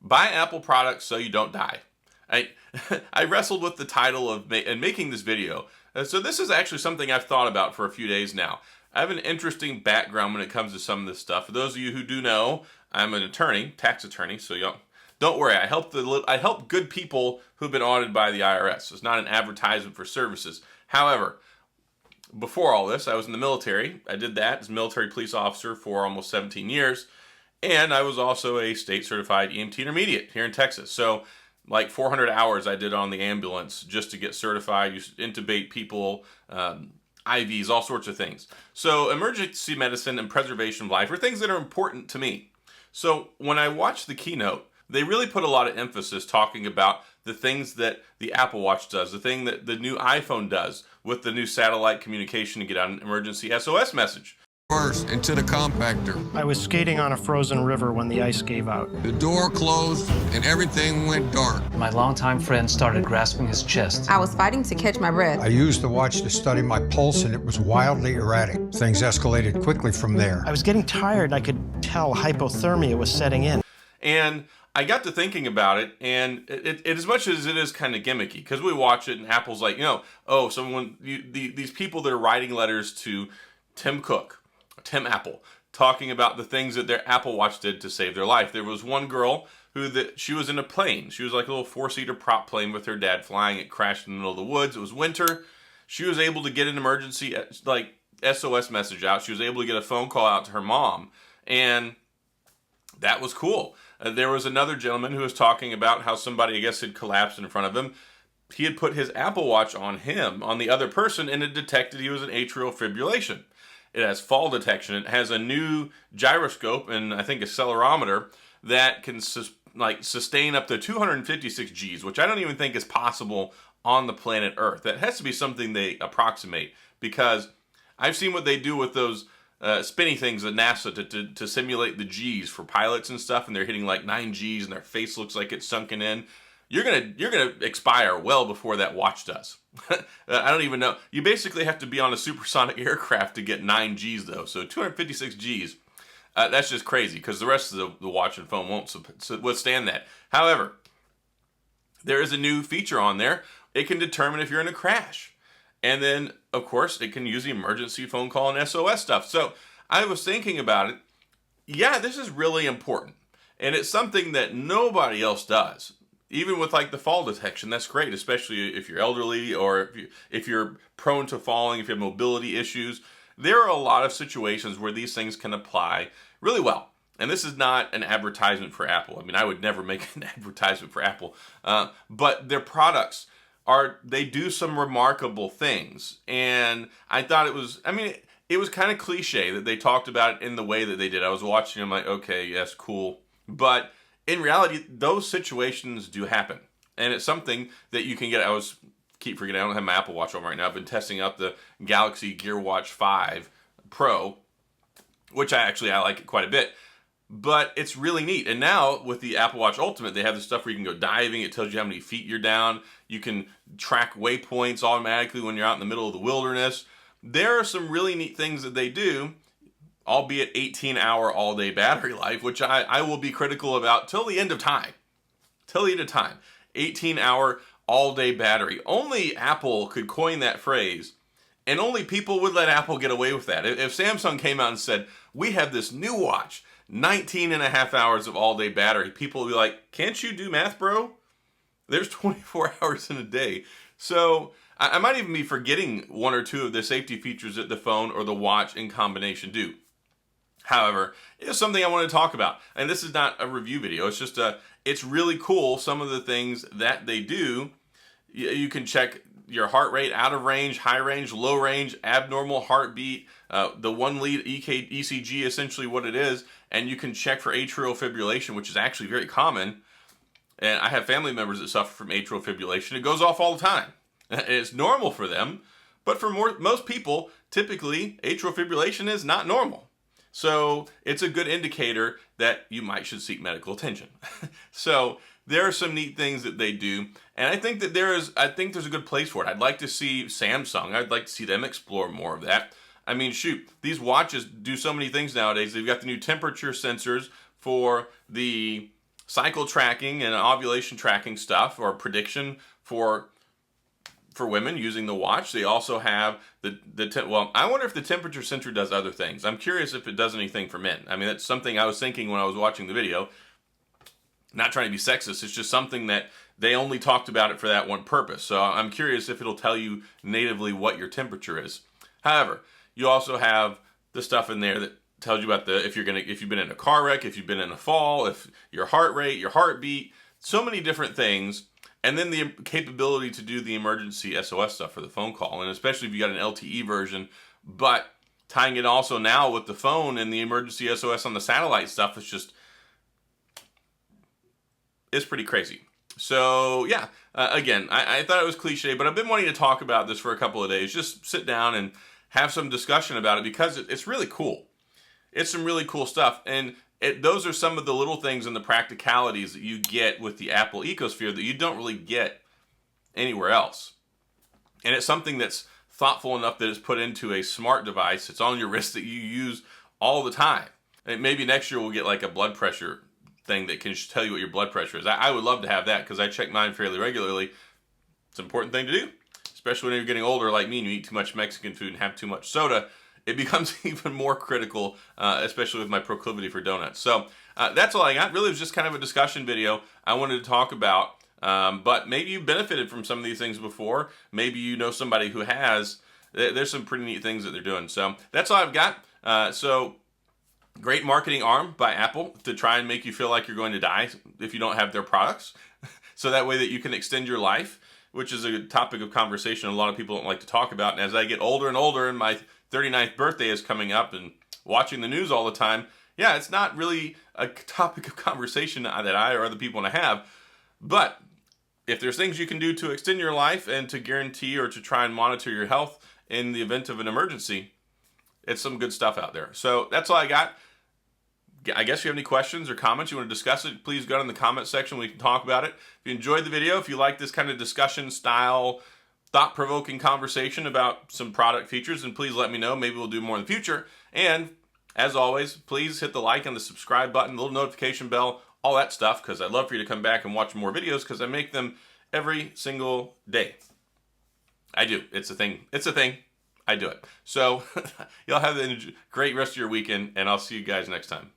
Buy Apple products so you don't die. I wrestled with the title of making this video. So this is actually something I've thought about for a few days now. I have an interesting background when it comes to some of this stuff. For those of you who do know, I'm an attorney, tax attorney, so don't worry. I help good people who've been audited by the IRS. It's not an advertisement for services. However, before all this, I was in the military. I did that as a military police officer for almost 17 years. And I was also a state certified EMT intermediate here in Texas. So like 400 hours I did on the ambulance just to get certified. You intubate people, IVs, all sorts of things. So emergency medicine and preservation of life are things that are important to me. So when I watched the keynote, they really put a lot of emphasis talking about the things that the Apple Watch does, the thing that the new iPhone does with the new satellite communication to get out an emergency SOS message. First into the compactor. I was skating on a frozen river when the ice gave out. The door closed and everything went dark. My longtime friend started grasping his chest. I was fighting to catch my breath. I used the watch to study my pulse and it was wildly erratic. Things escalated quickly from there. I was getting tired and I could tell hypothermia was setting in. And I got to thinking about it, and it as much as it is kind of gimmicky, because we watch it and Apple's like, these people that are writing letters to Tim Apple, talking about the things that their Apple Watch did to save their life. There was one girl she was in a plane. She was like a little 4-seater prop plane with her dad flying. It crashed in the middle of the woods. It was winter. She was able to get an emergency SOS message out. She was able to get a phone call out to her mom, and that was cool. There was another gentleman who was talking about how somebody, I guess, had collapsed in front of him. He had put his Apple Watch on the other person, and it detected he was in atrial fibrillation. It has fall detection. It has a new gyroscope and I think accelerometer that can sustain up to 256 Gs, which I don't even think is possible on the planet Earth. That has to be something they approximate, because I've seen what they do with those spinny things at NASA to simulate the Gs for pilots and stuff, and they're hitting like 9 Gs and their face looks like it's sunken in. You're gonna expire well before that watch does. I don't even know. You basically have to be on a supersonic aircraft to get 9 Gs though. So 256 Gs, that's just crazy, because the rest of the watch and phone won't withstand that. However, there is a new feature on there. It can determine if you're in a crash. And then, of course, it can use the emergency phone call and SOS stuff. So I was thinking about it. Yeah, this is really important. And it's something that nobody else does. Even with like the fall detection, that's great, especially if you're elderly or if you're prone to falling, if you have mobility issues. There are a lot of situations where these things can apply really well. And this is not an advertisement for Apple. I mean, I would never make an advertisement for Apple. But their products they do some remarkable things. And I thought it was kind of cliche that they talked about it in the way that they did. I was watching, I'm like, okay, yes, cool. But in reality, those situations do happen. And it's something that you can get. Keep forgetting, I don't have my Apple Watch on right now. I've been testing out the Galaxy Gear Watch 5 Pro, which I like it quite a bit. But it's really neat. And now with the Apple Watch Ultimate, they have this stuff where you can go diving. It tells you how many feet you're down. You can track waypoints automatically when you're out in the middle of the wilderness. There are some really neat things that they do, albeit 18-hour all-day battery life, which I will be critical about till the end of time. 18-hour all-day battery. Only Apple could coin that phrase, and only people would let Apple get away with that. If Samsung came out and said, we have this new watch, 19 and a half hours of all-day battery, people would be like, can't you do math, bro? There's 24 hours in a day. So I might even be forgetting one or two of the safety features that the phone or the watch in combination do. However, it's something I want to talk about. And this is not a review video. It's just it's really cool, some of the things that they do. You can check your heart rate, out of range, high range, low range, abnormal heartbeat, the 1 lead ECG, essentially what it is. And you can check for atrial fibrillation, which is actually very common. And I have family members that suffer from atrial fibrillation. It goes off all the time. It's normal for them. But for most people, typically, atrial fibrillation is not normal. So it's a good indicator that you should seek medical attention. So there are some neat things that they do, and I think that there's a good place for it. I'd like to see Samsung. I'd like to see them explore more of that. I mean, shoot, these watches do so many things nowadays. They've got the new temperature sensors for the cycle tracking and ovulation tracking stuff, or prediction for women using the watch. They also have well, I wonder if the temperature sensor does other things. I'm curious if it does anything for men. I mean, that's something I was thinking when I was watching the video. Not trying to be sexist, it's just something that they only talked about it for that one purpose. So I'm curious if it'll tell you natively what your temperature is. However, you also have the stuff in there that tells you about if you've been in a car wreck, if you've been in a fall, if your heart rate, your heartbeat, so many different things. And then the capability to do the emergency SOS stuff for the phone call, and especially if you got an LTE version, but tying it also now with the phone and the emergency SOS on the satellite stuff is it's pretty crazy. So yeah, again, I thought it was cliche, but I've been wanting to talk about this for a couple of days. Just sit down and have some discussion about it because it's really cool. It's some really cool stuff, and those are some of the little things and the practicalities that you get with the Apple ecosphere that you don't really get anywhere else. And it's something that's thoughtful enough that it's put into a smart device. It's on your wrist that you use all the time. And maybe next year we'll get like a blood pressure thing that can tell you what your blood pressure is. I would love to have that because I check mine fairly regularly. It's an important thing to do, especially when you're getting older like me and you eat too much Mexican food and have too much soda. It becomes even more critical, especially with my proclivity for donuts. So that's all I got. Really, it was just kind of a discussion video I wanted to talk about. But maybe you benefited from some of these things before. Maybe you know somebody who has. There's some pretty neat things that they're doing. So that's all I've got. So great marketing arm by Apple to try and make you feel like you're going to die if you don't have their products. So that way that you can extend your life, which is a topic of conversation a lot of people don't like to talk about. And as I get older and older and my 39th birthday is coming up and watching the news all the time, yeah, it's not really a topic of conversation that I or other people want to have. But if there's things you can do to extend your life and to guarantee or to try and monitor your health in the event of an emergency, it's some good stuff out there. So that's all I got. I guess if you have any questions or comments, you want to discuss it, please go down in the comment section. We can talk about it. If you enjoyed the video, if you like this kind of discussion style, thought-provoking conversation about some product features, and please let me know. Maybe we'll do more in the future. And as always, please hit the like and the subscribe button, the little notification bell, all that stuff, because I'd love for you to come back and watch more videos because I make them every single day. I do. It's a thing. It's a thing. I do it. So y'all have a great rest of your weekend, and I'll see you guys next time.